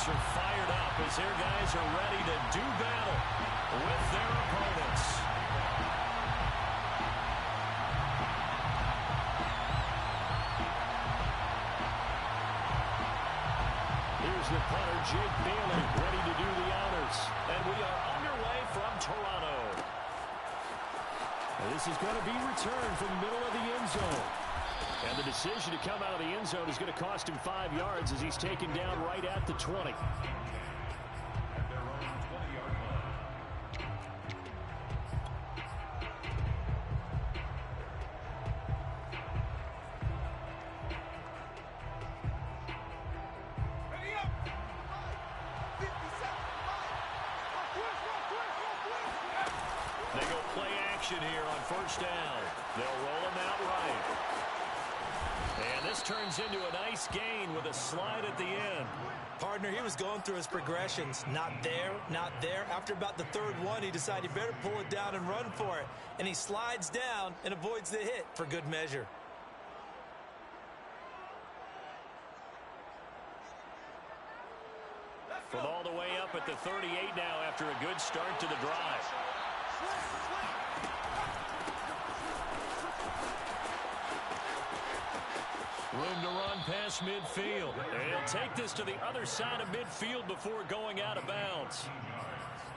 fans are fired up as their guys are ready to do battle with their opponents. Here's the punter, Jake Bailey, ready to do the honors. And we are underway from Toronto. And this is going to be returned from the middle of the end zone. And the decision to come out of the end zone is going to cost him 5 yards as he's taken down right at the 20. At their own 20-yard line. Ready up! 57. They go play action here on first down. They'll roll him out right. And this turns into a nice gain with a slide at the end. Partner, he was going through his progressions. Not there, not there. After about the third one, he decided he better pull it down and run for it. And he slides down and avoids the hit for good measure. From all the way up at the 38 now after a good start to the drive. Room to run past midfield. And he'll take this to the other side of midfield before going out of bounds.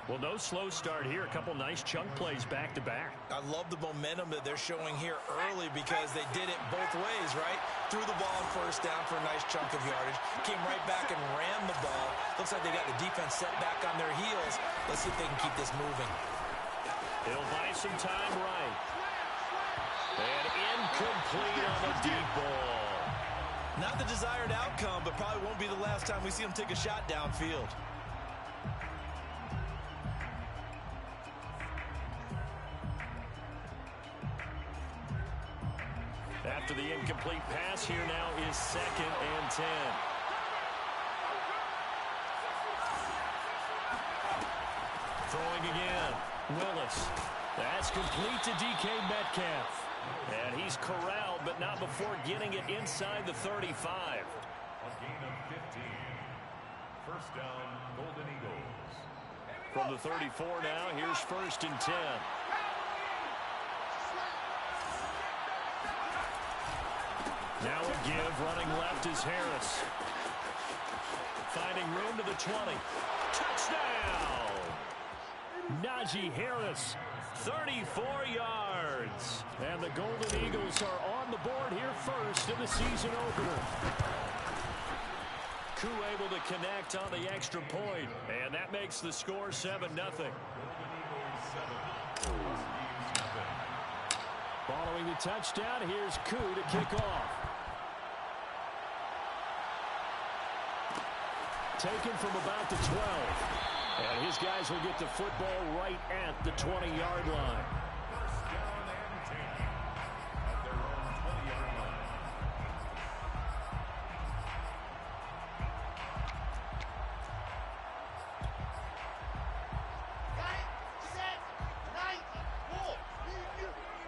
Well, no slow start here. A couple nice chunk plays back-to-back. I love the momentum that they're showing here early because they did it both ways, right? Threw the ball on first down for a nice chunk of yardage. Came right back and ran the ball. Looks like they got the defense set back on their heels. Let's see if they can keep this moving. He'll buy some time right. And incomplete on the deep ball. Not the desired outcome, but probably won't be the last time we see him take a shot downfield. After the incomplete pass, here now is 2nd and 10. Throwing again. Willis. That's complete to DK Metcalf. And he's corralled, but not before getting it inside the 35. A gain of 15. First down, Golden Eagles. From the 34 now, here's 1st and 10. Now a give, running left is Harris. Finding room to the 20. Touchdown! Najee Harris, 34 yards. And the Golden Eagles are on the board here first in the season opener. Koo able to connect on the extra point, and that makes the score 7-0. Following the touchdown, here's Koo to kick off. Taken from about the 12. And his guys will get the football right at the 20-yard line. First down and 10. At their own 20-yard line.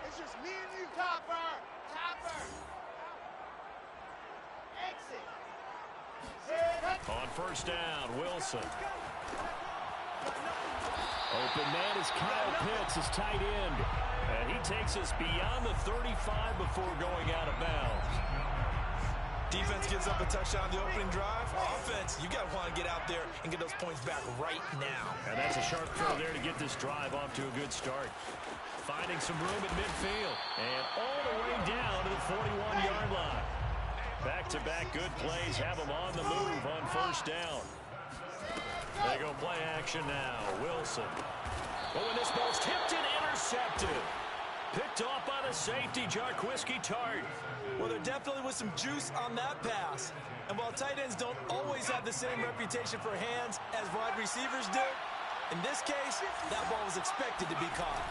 It's just me and you, Topper. Exit. On first down, Wilson. Open man is Kyle Pitts, his tight end. And he takes us beyond the 35 before going out of bounds. Defense gives up a touchdown the opening drive. Offense, you got to want to get out there and get those points back right now. And that's a sharp throw there to get this drive off to a good start. Finding some room at midfield. And all the way down to the 41-yard line. Back-to-back good plays have them on the move on first down. They go play action now. Wilson. Oh, and this ball's tipped and intercepted. Picked off by the safety, Jarquiski Tart. Well, there definitely was some juice on that pass. And while tight ends don't always have the same reputation for hands as wide receivers do, in this case, that ball was expected to be caught.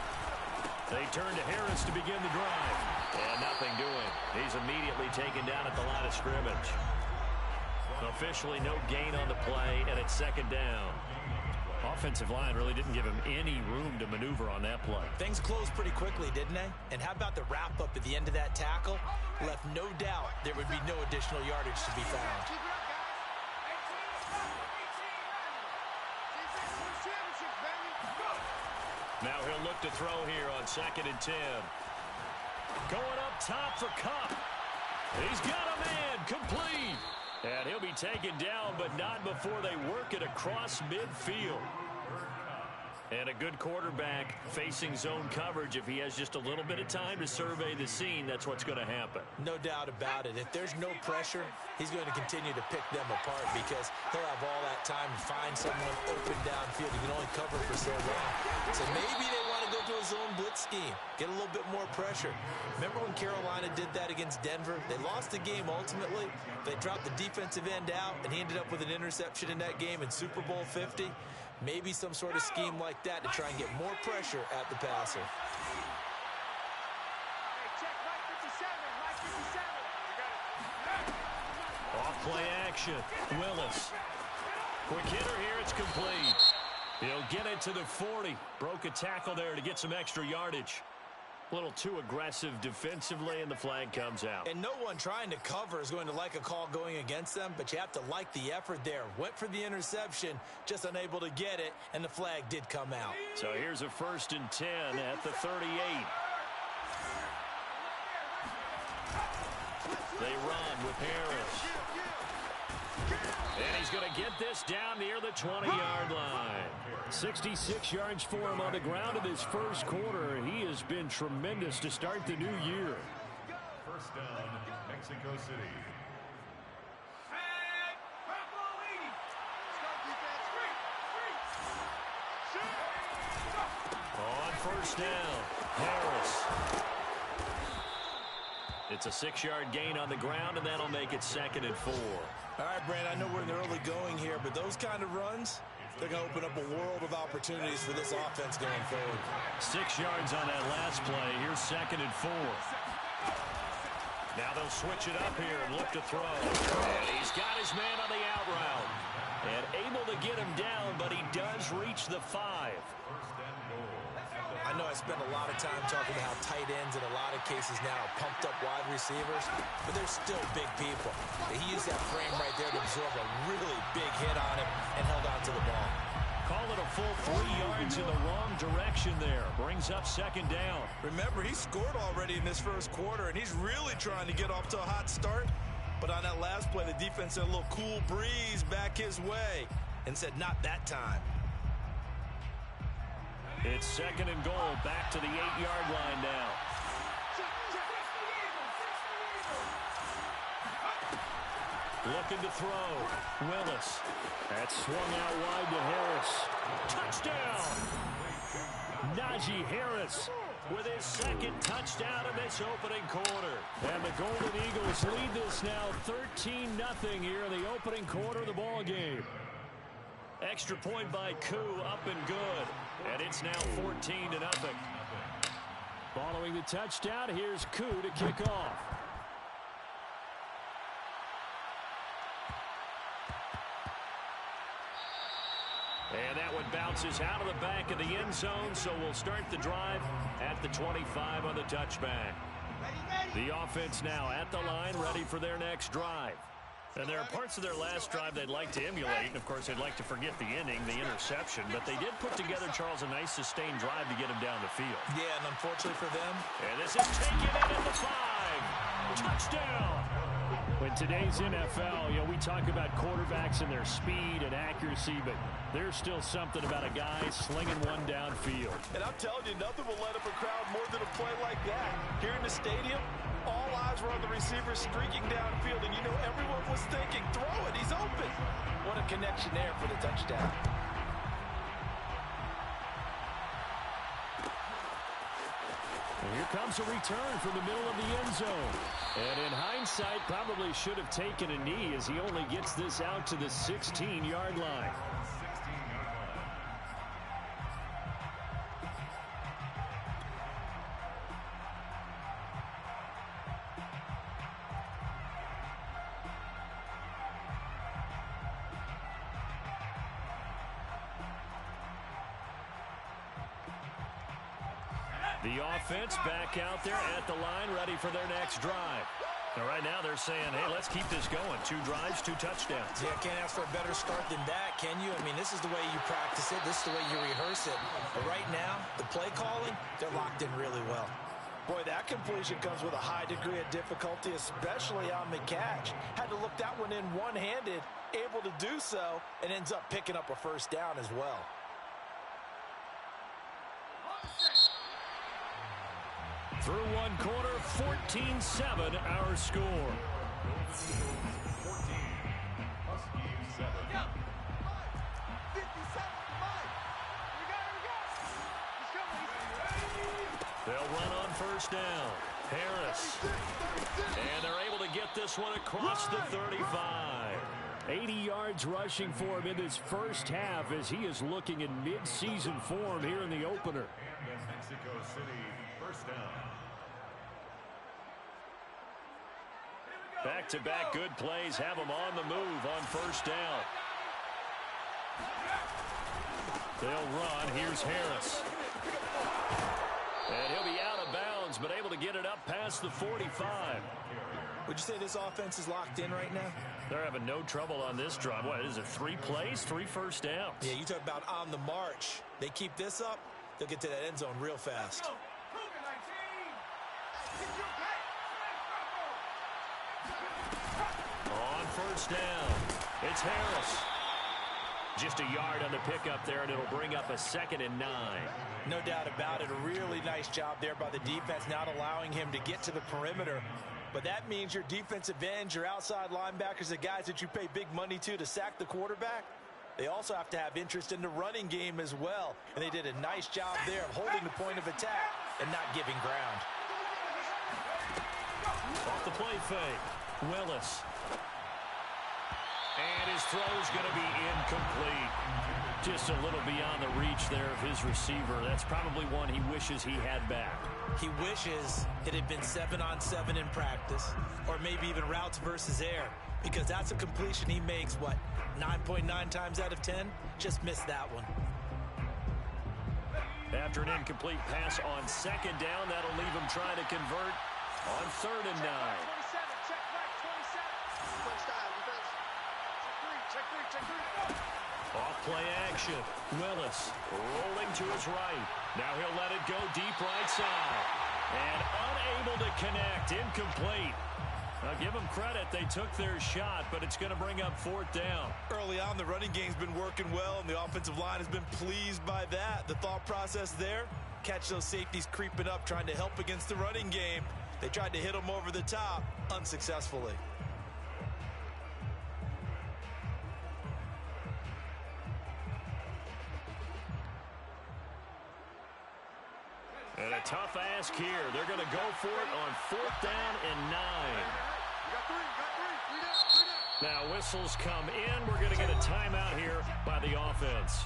They turn to Harris to begin the drive. And nothing doing. He's immediately taken down at the line of scrimmage. Officially no gain on the play, and it's 2nd down. Offensive line really didn't give him any room to maneuver on that play. Things closed pretty quickly, didn't they? And how about the wrap-up at the end of that tackle? Left no doubt there would be no additional yardage to be found. Now he'll look to throw here on 2nd and 10. Going up top for Cup. He's got a man, complete. And he'll be taken down, but not before they work it across midfield. And a good quarterback facing zone coverage. If he has just a little bit of time to survey the scene, that's what's going to happen. No doubt about it. If there's no pressure, he's going to continue to pick them apart because he'll have all that time to find someone open downfield. He can only cover for so long. So maybe they want to go to a zone blitz scheme, get a little bit more pressure. Remember when Carolina did that against Denver? They lost the game ultimately. They dropped the defensive end out, and he ended up with an interception in that game in Super Bowl 50. Maybe some sort of scheme like that to try and get more pressure at the passer. Off play action. Willis. Quick hitter here. It's complete. He'll get it to the 40. Broke a tackle there to get some extra yardage. A little too aggressive defensively, and the flag comes out. And no one trying to cover is going to like a call going against them, but you have to like the effort there. Went for the interception, just unable to get it, and the flag did come out. So here's a 1st and 10 at the 38. They run with Harris. And he's going to get this down near the 20-yard line. 66 yards for him on the ground in this first quarter. He has been tremendous to start the new year. First down, Mexico City. On first down, Harris. It's a 6-yard gain on the ground, and that'll make it 2nd and 4. All right, Brand, I know we're in the early going here, but those kind of runs, they're going to open up a world of opportunities for this offense going forward. 6 yards on that last play. Here's 2nd and 4. Now they'll switch it up here and look to throw. And he's got his man on the out route. And able to get him down, but he does reach the 5. I know I spend a lot of time talking about how tight ends in a lot of cases now are pumped up wide receivers, but they're still big people. He used that frame right there to absorb a really big hit on him and held on to the ball. Call it a full 3 yards in the wrong direction there. Brings up 2nd down. Remember, he scored already in this first quarter, and he's really trying to get off to a hot start. But on that last play, the defense had a little cool breeze back his way and said, not that time. It's 2nd and goal, back to the 8-yard line now. Looking to throw. Willis. That's swung out wide to Harris. Touchdown! Najee Harris with his 2nd touchdown in this opening quarter. And the Golden Eagles lead this now 13-0 here in the opening quarter of the ball game. Extra point by Koo, up and good. And it's now 14-0. Following the touchdown, here's Koo to kick off. And that one bounces out of the back of the end zone, so we'll start the drive at the 25 on the touchback. The offense now at the line, ready for their next drive. And there are parts of their last drive they'd like to emulate. And, of course, they'd like to forget the inning, the interception. But they did put together, Charles, a nice sustained drive to get him down the field. Yeah, and unfortunately for them. And this is taken in at the 5. Touchdown! In today's NFL, we talk about quarterbacks and their speed and accuracy, but there's still something about a guy slinging one downfield. And I'm telling you, nothing will light up a crowd more than a play like that. Here in the stadium, all eyes were on the receiver streaking downfield, and everyone was thinking, throw it, he's open. What a connection there for the touchdown. And here comes a return from the middle of the end zone. And in hindsight, probably should have taken a knee as he only gets this out to the 16-yard line. The offense back out there at the line, ready for their next drive. Now, right now they're saying, hey, let's keep this going. 2 drives, 2 touchdowns. Yeah, can't ask for a better start than that, can you? I mean, this is the way you practice it. This is the way you rehearse it. But right now, the play calling, they're locked in really well. Boy, that completion comes with a high degree of difficulty, especially on the catch. Had to look that one in one-handed, able to do so, and ends up picking up a first down as well. Through one quarter, 14-7 our score. 14. Huskies 7. Go. 57. We go. They'll run on first down. Harris. And they're able to get this one across the 35. 80 yards rushing for him in this first half as he is looking in mid-season form here in the opener. And the Mexico City first down. Back-to-back good plays have him on the move on first down. They'll run. Here's Harris. And he'll be out of bounds, but able to get it up past the 45. Would you say this offense is locked in right now? They're having no trouble on this drive. What is it, 3 plays, 3 first downs? Yeah, you talk about on the march. They keep this up, they'll get to that end zone real fast. On first down, it's Harris. Just a yard on the pickup there, and it'll bring up a 2nd and 9. No doubt about it. A really nice job there by the defense, not allowing him to get to the perimeter. But that means your defensive ends, your outside linebackers, the guys that you pay big money to sack the quarterback, they also have to have interest in the running game as well. And they did a nice job there of holding the point of attack and not giving ground. Off the play fake, Willis. And his throw's going to be incomplete. Just a little beyond the reach there of his receiver. That's probably one he wishes he had back. He wishes it had been 7-on-7 in practice, or maybe even routes versus air, because that's a completion he makes, 9.9 times out of 10? Just missed that one. After an incomplete pass on 2nd down, that'll leave him trying to convert on 3rd and 9. 27, check right, 27. Touchdown, defense. Check three. Off play action. Willis rolling to his right. Now he'll let it go deep right side. And unable to connect. Incomplete. Now give them credit. They took their shot, but it's going to bring up 4th down. Early on, the running game's been working well, and the offensive line has been pleased by that. The thought process there, catch those safeties creeping up, trying to help against the running game. They tried to hit them over the top, unsuccessfully. And a tough ask here. They're going to go for it on 4th down and 9. Now whistles come in. We're going to get a timeout here by the offense.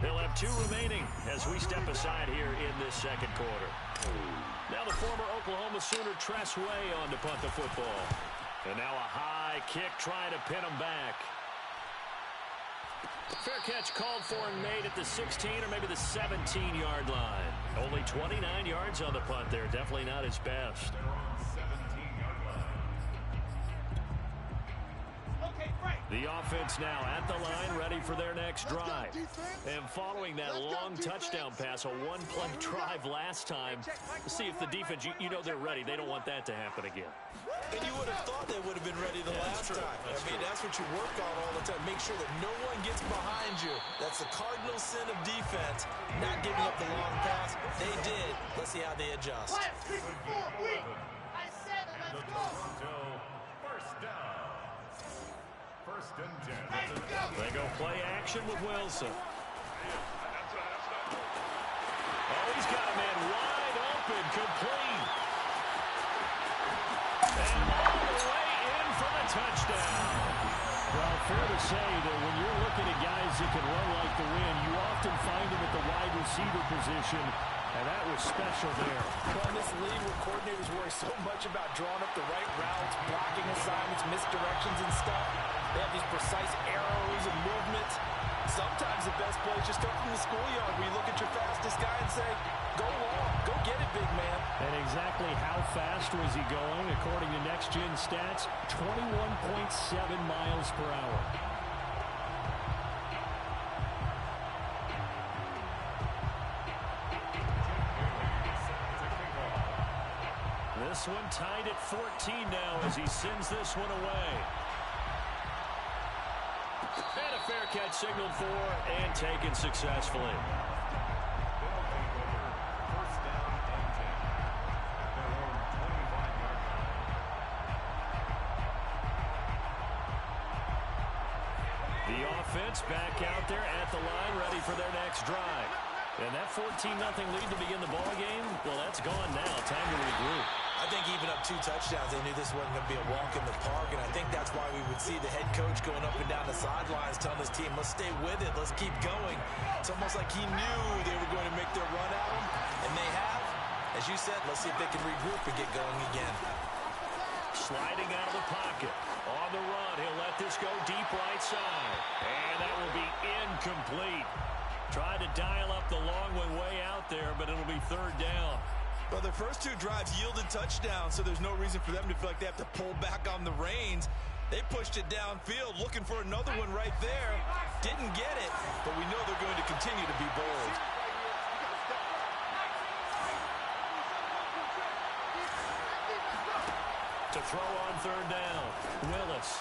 They'll have 2 remaining as we step aside here in this 2nd quarter. Now the former Oklahoma Sooner Tress Way on to punt the football. And now a high kick trying to pin him back. Fair catch called for and made at the 16 or maybe the 17-yard line. Only 29 yards on the punt there. Definitely not his best. The offense now at the line, ready for their next drive. And following that long touchdown pass, a 1-play drive last time, see if the defense, you know they're ready. They don't want that to happen again. And you would have thought they would have been ready the last time. That's what you work on all the time. Make sure that no one gets behind you. That's the cardinal sin of defense, not giving up the long pass. They did. Let's see how they adjust. I said it, let's go. First down. 1st and 10. They go play action with Wilson. Oh, he's got a man wide open, complete. And all the way in for the touchdown. Well, fair to say that when you're looking at guys that can run like the wind, you often find them at the wide receiver position, and that was special there. Well, in this league where coordinators worry so much about drawing up the right routes, blocking assignments, misdirections and stuff, they have these precise arrows and movements. Sometimes the best plays just come from the schoolyard where you look at your fastest guy and say, go long, go get it, big man. And exactly how fast was he going? According to Next Gen Stats, 21.7 miles per hour. This one tied at 14 now as he sends this one away. And a fair catch signaled for and taken successfully. The offense back out there at the line, ready for their next drive. And that 14-0 lead to begin the ball game, well, that's gone now. Time to regroup. I think even up 2 touchdowns, they knew this wasn't going to be a walk in the park, and I think that's why we would see the head coach going up and down the sidelines telling his team, let's stay with it, let's keep going. It's almost like he knew they were going to make their run at him, and they have. As you said, let's see if they can regroup and get going again. Sliding out of the pocket. On the run, he'll let this go deep right side. And that will be incomplete. Tried to dial up the long one way out there, but it'll be third down. Well, their first 2 drives yielded touchdowns, so there's no reason for them to feel like they have to pull back on the reins. They pushed it downfield, looking for another one right there. Didn't get it, but we know they're going to continue to be bold. To throw on third down. Willis.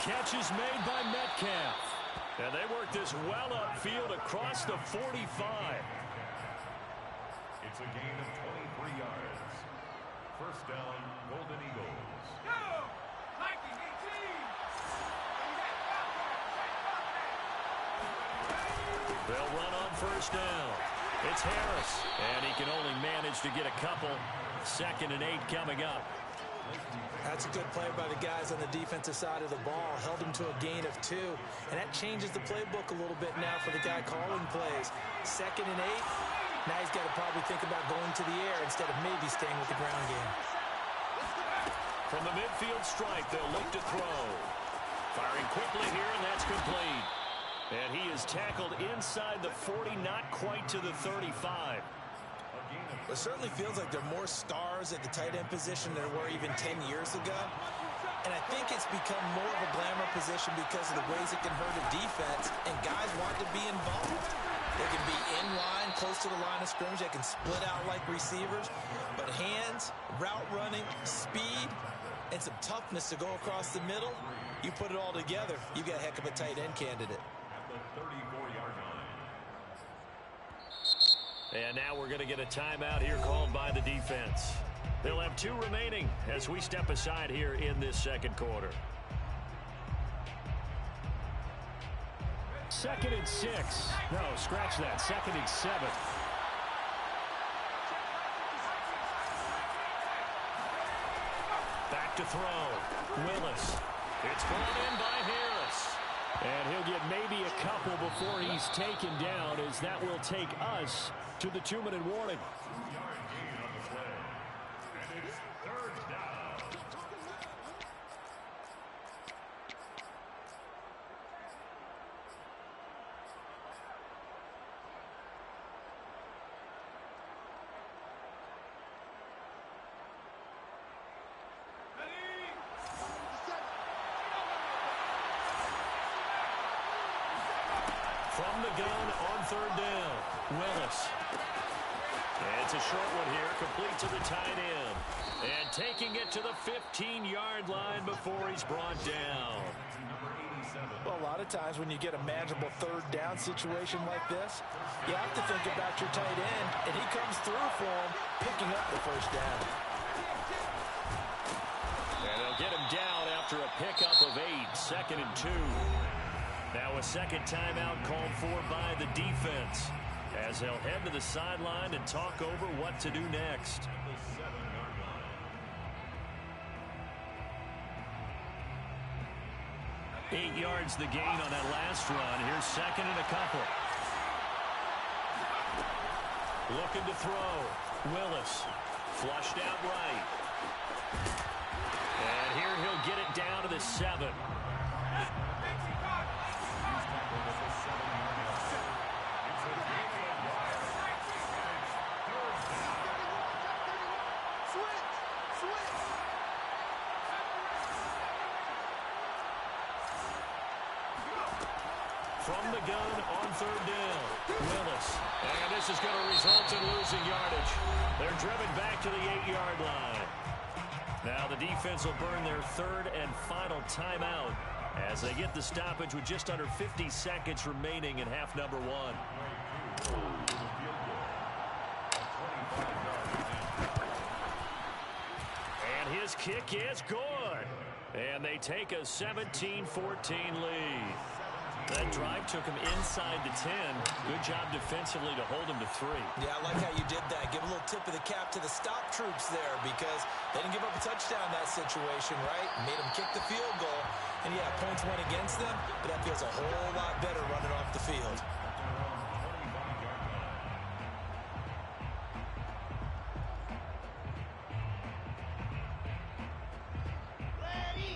Catch is made by Metcalf. And they work this well upfield across the 45. It's a gain of 23 yards. First down, Golden Eagles. They'll run on first down. It's Harris. And he can only manage to get a couple. 2nd and 8 coming up. That's a good play by the guys on the defensive side of the ball. Held him to a gain of 2. And that changes the playbook a little bit now for the guy calling plays. 2nd and 8. Now he's got to probably think about going to the air instead of maybe staying with the ground game. From the midfield stripe, they'll look to throw. Firing quickly here, and that's complete. And he is tackled inside the 40, not quite to the 35. It certainly feels like there are more stars at the tight end position than there were even 10 years ago. And I think it's become more of a glamour position because of the ways it can hurt a defense, and guys want to be involved. They can be in line, close to the line of scrimmage. They can split out like receivers. But hands, route running, speed, and some toughness to go across the middle, you put it all together, you got a heck of a tight end candidate. At the 34-yard line. And now we're going to get a timeout here called by the defense. They'll have 2 remaining as we step aside here in this second quarter. 2nd and 6. No, scratch that. 2nd and 7. Back to throw. Willis. It's brought in by Harris. And he'll get maybe a couple before he's taken down, as that will take us to the 2-minute warning. From the gun on third down, Willis. And it's a short one here, complete to the tight end. And taking it to the 15-yard line before he's brought down. Well, a lot of times when you get a manageable third down situation like this, you have to think about your tight end, and he comes through for him, picking up the first down. And they'll get him down after a pickup of 8, 2nd and 2. Now a second timeout called for by the defense, as they'll head to the sideline and talk over what to do next. 8 yards the gain on that last run. Here's 2nd and a couple. Looking to throw. Willis. Flushed out right. And here he'll get it down to the 7. from the gun on third down. Willis. And this is going to result in losing yardage. They're driven back to the 8-yard line. Now the defense will burn their third and final timeout as they get the stoppage with just under 50 seconds remaining in half number one. And his kick is good. And they take a 17-14 lead. That drive took him inside the 10. Good job defensively to hold him to 3. Yeah, I like how you did that. Give a little tip of the cap to the stop troops there because they didn't give up a touchdown in that situation, right? Made them kick the field goal. And, yeah, points went against them, but that feels a whole lot better running off the field.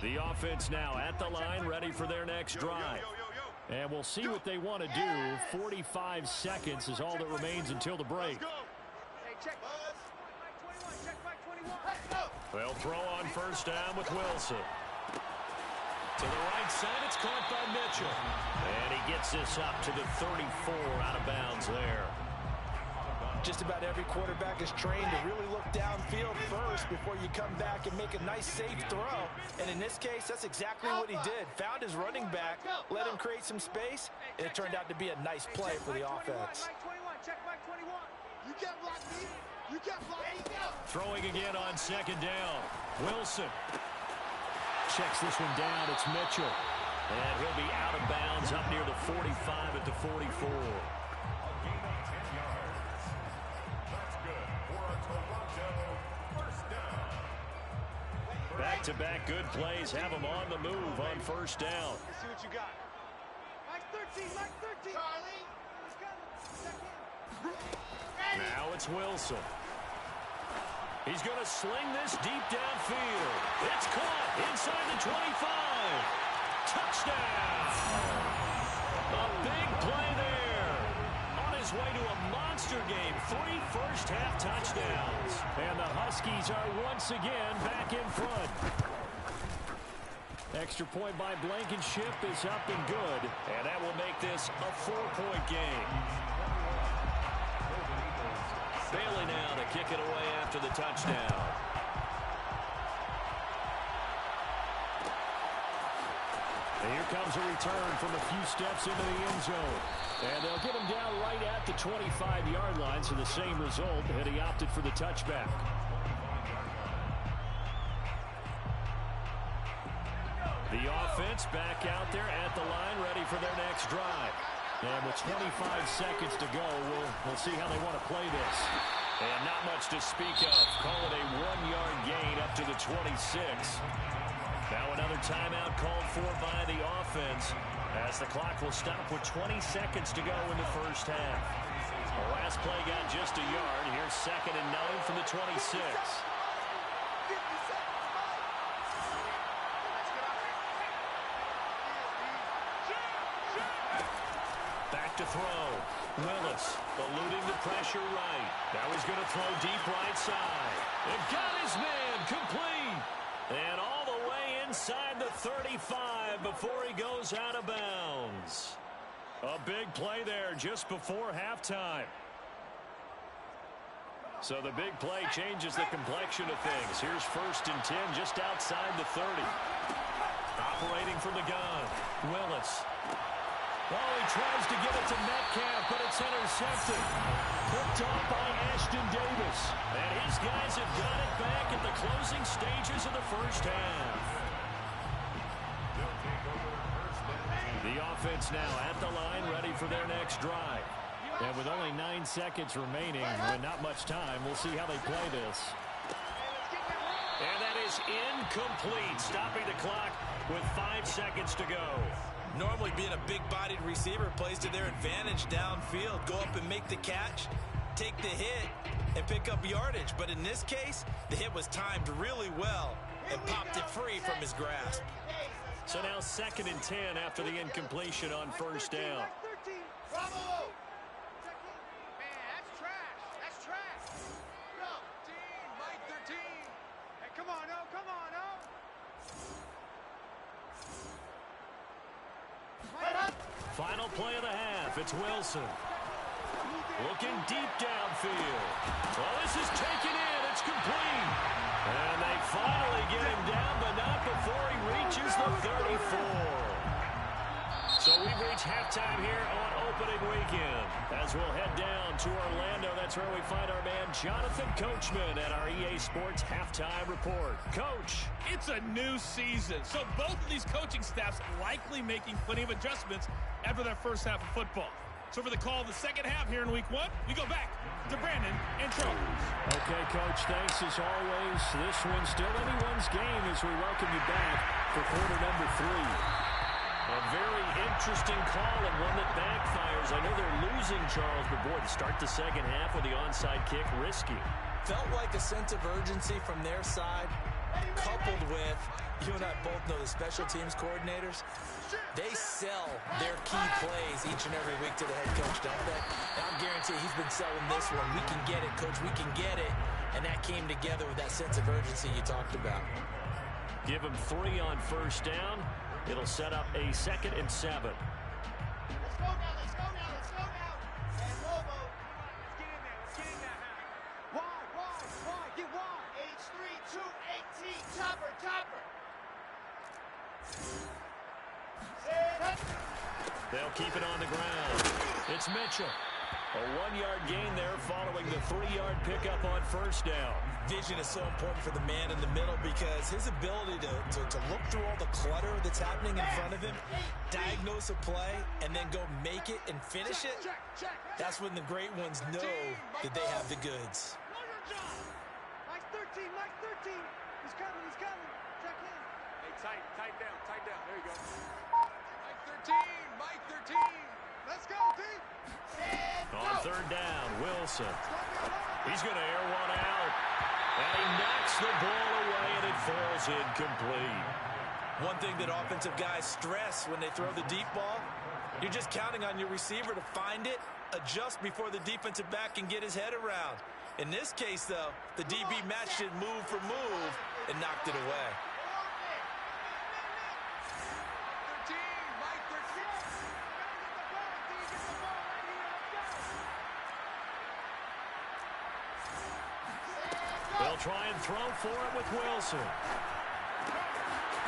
The offense now at the line, ready for their next drive. And we'll see what they want to do. 45 seconds is all that remains until the break. They'll throw on first down with Wilson. To the right side, it's caught by Mitchell. And he gets this up to the 34 out of bounds there. Just about every quarterback is trained to really look downfield first before you come back and make a nice, safe throw. And in this case, that's exactly what he did. Found his running back, let him create some space, and it turned out to be a nice play for the offense. Throwing again on second down. Wilson checks this one down. It's Mitchell. And he'll be out of bounds up near the 45 at the 44. Back-to-back good plays have them on the move on first down. Let's see what you got. Mike 13, Mike 13. Charlie. Now it's Wilson. He's going to sling this deep downfield. It's caught inside the 25. Touchdown. A big play there. On his way to a monster game. 3 first-half touchdowns. And the Huskies are once again back in front. Extra point by Blankenship is up and good. And that will make this a 4-point game. Bailey now to kick it away after the touchdown. And here comes a return from a few steps into the end zone. And they'll get him down right at the 25-yard line, so the same result, and he opted for the touchback. The offense back out there at the line, ready for their next drive. And with 25 seconds to go, we'll see how they want to play this. And not much to speak of. Call it a 1-yard gain up to the 26. Now another timeout called for by the offense as the clock will stop with 20 seconds to go in the first half. The last play got just a yard. Here's 2nd and 9 from the 26. Back to throw. Willis eluding the pressure right. Now he's going to throw deep right side. And got his man complete. And all the way inside the 35 before he goes out of bounds. A big play there just before halftime. So the big play changes the complexion of things. Here's 1st and 10 just outside the 30. Operating from the gun. Willis. Oh, he tries to get it to Metcalf, but it's intercepted. Picked off by Ashton Davis. And his guys have got it back at the closing stages of the first half. The offense now at the line, ready for their next drive. And with only 9 seconds remaining, and not much time, we'll see how they play this. And that is incomplete, stopping the clock with 5 seconds to go. Normally being a big-bodied receiver plays to their advantage downfield. Go up and make the catch, take the hit, and pick up yardage. But in this case, the hit was timed really well and popped it free from his grasp. So now 2nd and 10 after the incompletion on first down. Bravo! Man, that's trash. That's trash. 13, Mike 13. Hey, come on, oh, come on, oh. Final play of the half. It's Wilson. Looking deep downfield. Well, this is taken in. It's complete. And they finally get him down, but not before he reaches the 34. So we've reached halftime here on opening weekend. As we'll head down to Orlando, that's where we find our man Jonathan Coachman at our EA Sports Halftime Report. Coach. It's a new season, so both of these coaching staffs likely making plenty of adjustments after that first half of football. So for the call of the second half here in week one, we go back to Brandon and Charles. Okay, Coach, thanks as always. This one's still anyone's game as we welcome you back for quarter number 3. A very interesting call and one that backfires. I know they're losing, Charles, but boy, to start the second half with the onside kick, risky. Felt like a sense of urgency from their side, coupled with, you and I both know the special teams coordinators, they sell their key plays each and every week to the head coach, don't they? And I'll guarantee he's been selling this one. We can get it, Coach, we can get it. And that came together with that sense of urgency you talked about. Give him 3 on first down. It'll set up a 2nd and 7. Let's go now, let's go now, let's go now. And Lobo. Let's get in there, let's get in there. Wide, get wide. H3, 2, 18, topper. They'll keep it on the ground. It's Mitchell. A 1-yard gain there following the 3-yard pickup on first down. Vision is so important for the man in the middle because his ability to look through all the clutter that's happening in front of him, diagnose a play, and then go make it and finish it, that's when the great ones know that they have the goods. Mike 13. He's coming. Check in. Hey, tight down. There you go. Mike 13. Let's go, D. On third down, Wilson. He's going to air one out. And he knocks the ball away, and it falls incomplete. One thing that offensive guys stress when they throw the deep ball, you're just counting on your receiver to find it, adjust before the defensive back can get his head around. In this case, though, the DB matched it move for move and knocked it away. They'll try and throw for it with Wilson.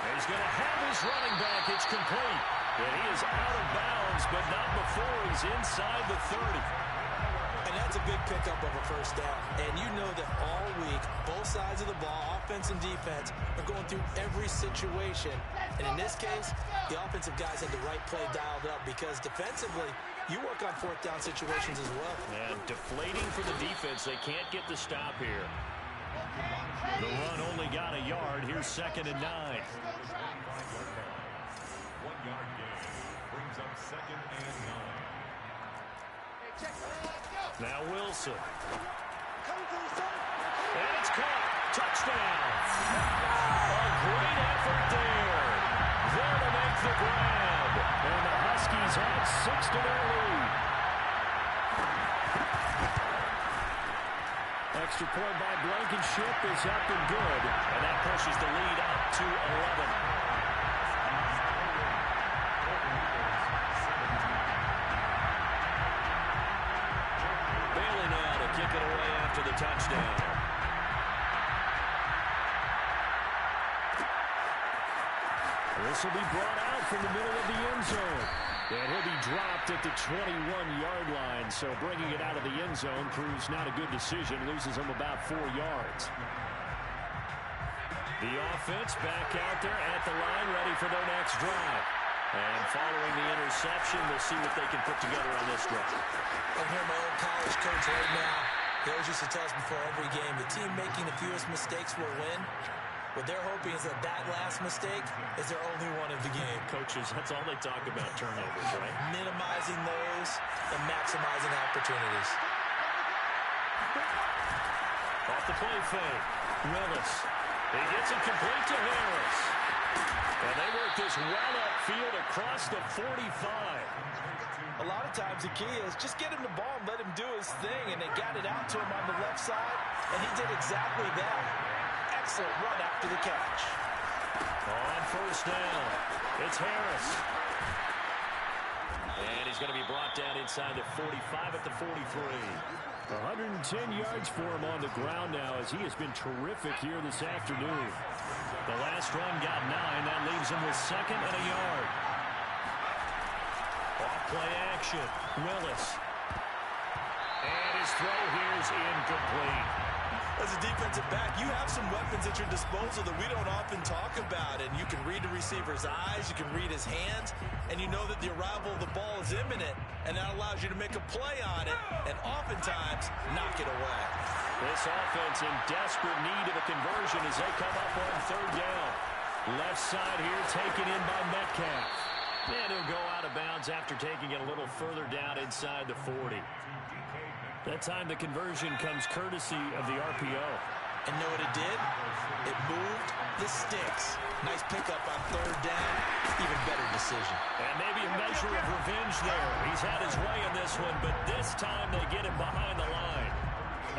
He's going to have his running back. It's complete. And he is out of bounds, but not before he's inside the 30. And that's a big pickup of a first down. And you know that all week, both sides of the ball, offense and defense, are going through every situation. And in this case, the offensive guys had the right play dialed up because defensively, you work on fourth down situations as well. And deflating for the defense. They can't get the stop here. The run only got a yard. Here's 2nd and 9. 1 yard gain brings up 2nd and 9. Now Wilson. And it's caught. Touchdown. A great effort there. There to make the grab. And the Huskies add 6 to their lead. Extra point by Blankenship is up and good. And that pushes the lead up to 11. Kick it away after the touchdown. This will be brought out from the middle of the end zone. And he'll be dropped at the 21-yard line. So bringing it out of the end zone proves not a good decision. Loses him about 4 yards. The offense back out there at the line, ready for their next drive. And following the interception, we'll see what they can put together on this drive. I hear my old college coach right now. He always used to tell us before every game, the team making the fewest mistakes will win. What they're hoping is that last mistake is their only one of the game. Coaches, that's all they talk about, turnovers, right? Minimizing those and maximizing opportunities. Off the play fake. Willis. He gets it complete to Harris. And they work this well upfield across the 45. A lot of times the key is just get him the ball and let him do his thing, and they got it out to him on the left side, and he did exactly that. Excellent run after the catch. On first down, it's Harris. He's going to be brought down inside the 45 at the 43. 110 yards for him on the ground now as he has been terrific here this afternoon. The last run got 9. That leaves him with 2nd and a yard. Off-play action. Willis. And his throw here is incomplete. As a defensive back, you have some weapons at your disposal that we don't often talk about. And you can read the receiver's eyes, you can read his hands, and you know that the arrival of the ball is imminent, and that allows you to make a play on it, and oftentimes knock it away. This offense in desperate need of a conversion as they come up on 3rd down. Left side here taken in by Metcalf. And he'll go out of bounds after taking it a little further down inside the 40. That time the conversion comes courtesy of the RPO. And know what it did? It moved the sticks. Nice pickup on 3rd down. Even better decision. And maybe a measure of revenge there. He's had his way in this one, but this time they get him behind the line.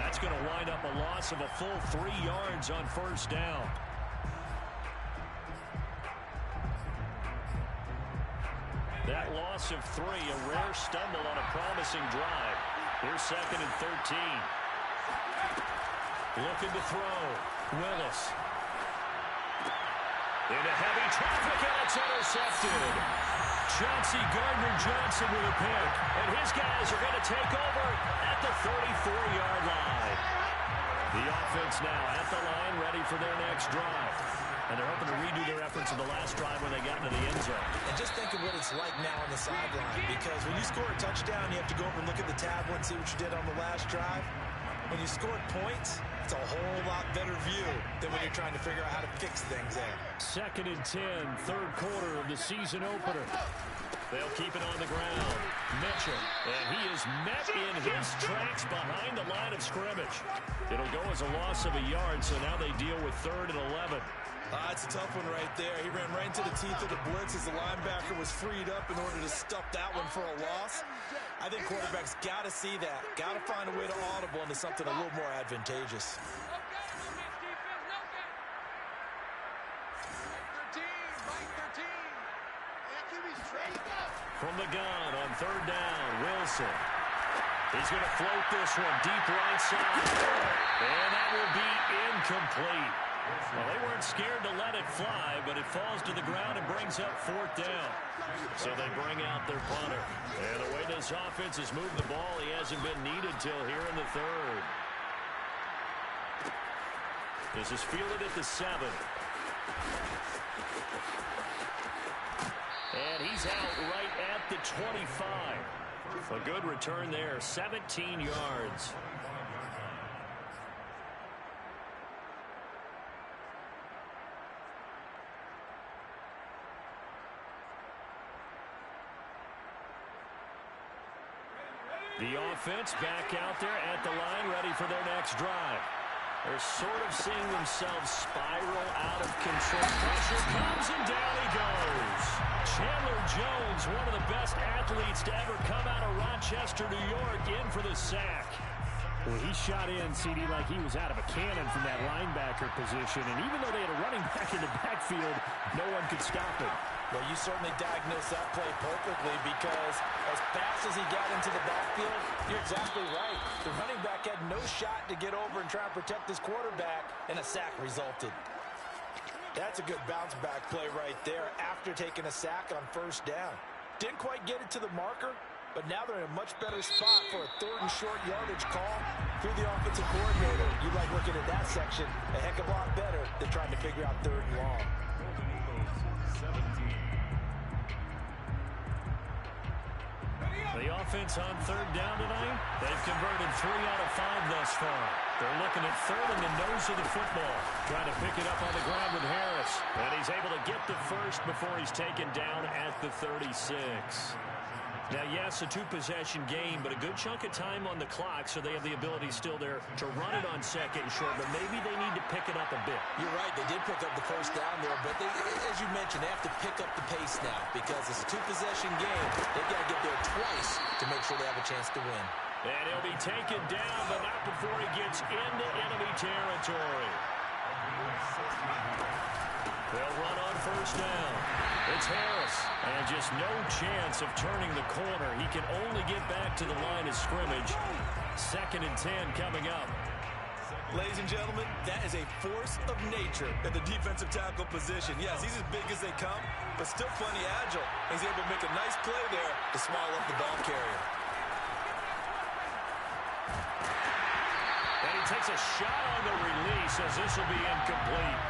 That's going to wind up a loss of a full 3 yards on 1st down. That loss of 3, a rare stumble on a promising drive. Here's 2nd and 13. Looking to throw. Willis. Into heavy traffic, and it's intercepted. Chauncey Gardner-Johnson with a pick. And his guys are going to take over at the 34-yard line. The offense now at the line, ready for their next drive. And they're hoping to redo their efforts in the last drive when they got into the end zone. And just think of what it's like now on the sideline, because when you score a touchdown, you have to go over and look at the tablet and see what you did on the last drive. When you scored points, it's a whole lot better view than when you're trying to figure out how to fix things there. 2nd and 10, 3rd quarter of the season opener. They'll keep it on the ground. Mitchell, and he is met in his tracks behind the line of scrimmage. It'll go as a loss of a yard, so now they deal with 3rd and 11. It's a tough one right there. He ran right into the teeth of the blitz as the linebacker was freed up in order to stuff that one for a loss. I think quarterbacks got to see that. Got to find a way to audible into something a little more advantageous. From the gun on 3rd down, Wilson. He's going to float this one deep right side. And that will be incomplete. Well, they weren't scared to let it fly, but it falls to the ground and brings up 4th down. So they bring out their punter. And the way this offense has moved the ball, he hasn't been needed till here in the 3rd. This is fielded at the 7. And he's out right at the 25. A good return there, 17 yards. The offense back out there at the line, ready for their next drive. They're sort of seeing themselves spiral out of control. Pressure comes, and down he goes. Chandler Jones, one of the best athletes to ever come out of Rochester, New York, in for the sack. Well, he shot in, CD, like he was out of a cannon from that linebacker position. And even though they had a running back in the backfield, no one could stop him. Well, you certainly diagnosed that play perfectly, because as fast as he got into the backfield, you're exactly right. The running back had no shot to get over and try and protect his quarterback, and a sack resulted. That's a good bounce-back play right there after taking a sack on 1st down. Didn't quite get it to the marker, but now they're in a much better spot for a 3rd and short yardage call through the offensive coordinator. You like looking at that section a heck of a lot better than trying to figure out 3rd and long. The offense on 3rd down tonight, they've converted 3 out of 5 thus far. They're looking at 3rd in the nose of the football, trying to pick it up on the ground with Harris. And he's able to get the first before he's taken down at the 36. Now, yes, a 2-possession game, but a good chunk of time on the clock, so they have the ability still there to run it on 2nd and short, but maybe they need to pick it up a bit. You're right, they did pick up the 1st down there, but they, as you mentioned, they have to pick up the pace now, because it's a 2-possession game. They've got to get there twice to make sure they have a chance to win. And he'll be taken down, but not before he gets into enemy territory. They'll run on first down. It's Harris. And just no chance of turning the corner. He can only get back to the line of scrimmage. 2nd and 10 coming up. Ladies and gentlemen, that is a force of nature in the defensive tackle position. Yes, he's as big as they come, but still plenty agile. He's able to make a nice play there to smile up the ball carrier. And he takes a shot on the release as this will be incomplete.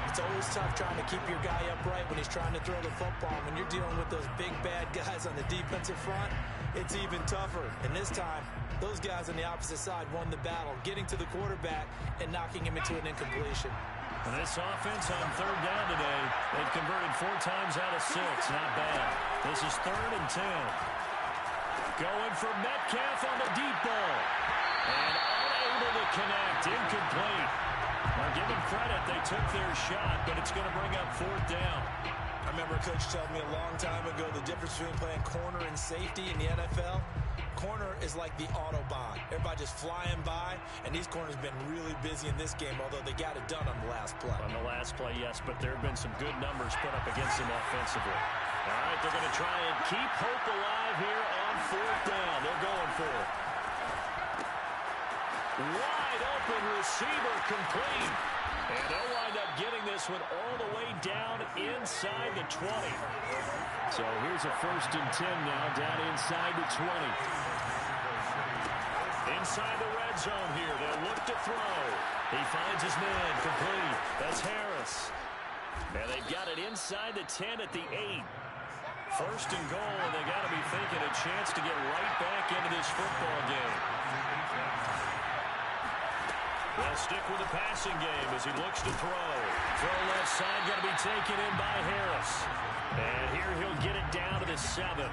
It's always tough trying to keep your guy upright when he's trying to throw the football. When you're dealing with those big, bad guys on the defensive front, it's even tougher. And this time, those guys on the opposite side won the battle, getting to the quarterback and knocking him into an incompletion. And this offense on 3rd down today, they've converted 4 times out of 6. Not bad. This is 3rd and 10. Going for Metcalf on the deep ball. And unable to connect. Incomplete. Well, give them credit. They took their shot, but it's going to bring up 4th down. I remember a coach telling me a long time ago the difference between playing corner and safety in the NFL. Corner is like the Autobahn. Everybody just flying by, and these corners have been really busy in this game, although they got it done on the last play. On the last play, yes, but there have been some good numbers put up against them offensively. All right, they're going to try and keep hope alive here on 4th down. They're going for it. Wide open receiver complete. And they'll wind up getting this one all the way down inside the 20. So here's a 1st and 10 now, down inside the 20. Inside the red zone here. They'll look to throw. He finds his man. Complete. That's Harris. And they've got it inside the 10 at the 8. 1st and goal, and they got to be thinking a chance to get right back into this football game. They'll stick with the passing game as he looks to throw. Throw left side, going to be taken in by Harris. And here he'll get it down to the 7.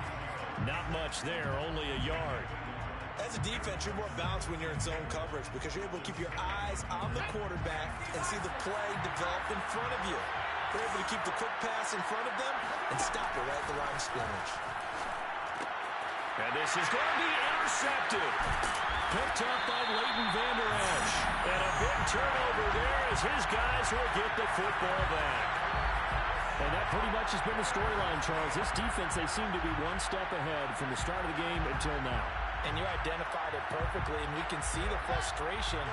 Not much there, only a yard. As a defense, you're more balanced when you're in zone coverage because you're able to keep your eyes on the quarterback and see the play develop in front of you. You're able to keep the quick pass in front of them and stop it right at the line of scrimmage. And this is going to be intercepted. Picked up by Leighton Vander Esch. And a big turnover there as his guys will get the football back. And that pretty much has been the storyline, Charles. This defense, they seem to be one step ahead from the start of the game until now. And you identified it perfectly, and we can see the frustration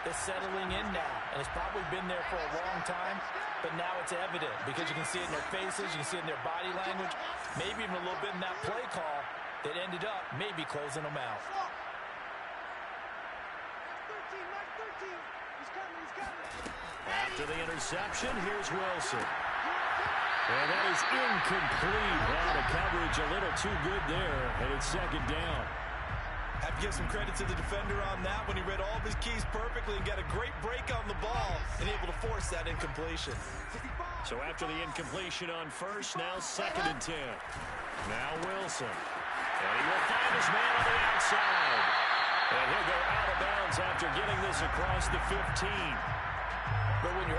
that's settling in now. And it's probably been there for a long time, but now it's evident because you can see it in their faces, you can see it in their body language, maybe even a little bit in that play call that ended up maybe closing them out. After the interception, here's Wilson. And that is incomplete. Well, the coverage a little too good there, and it's 2nd down. Have to give some credit to the defender on that when he read all of his keys perfectly and got a great break on the ball and able to force that incompletion. So after the incompletion on 1st, now 2nd and 10. Now Wilson. And he will find his man on the outside. And he'll go out of bounds after getting this across the 15. But when you're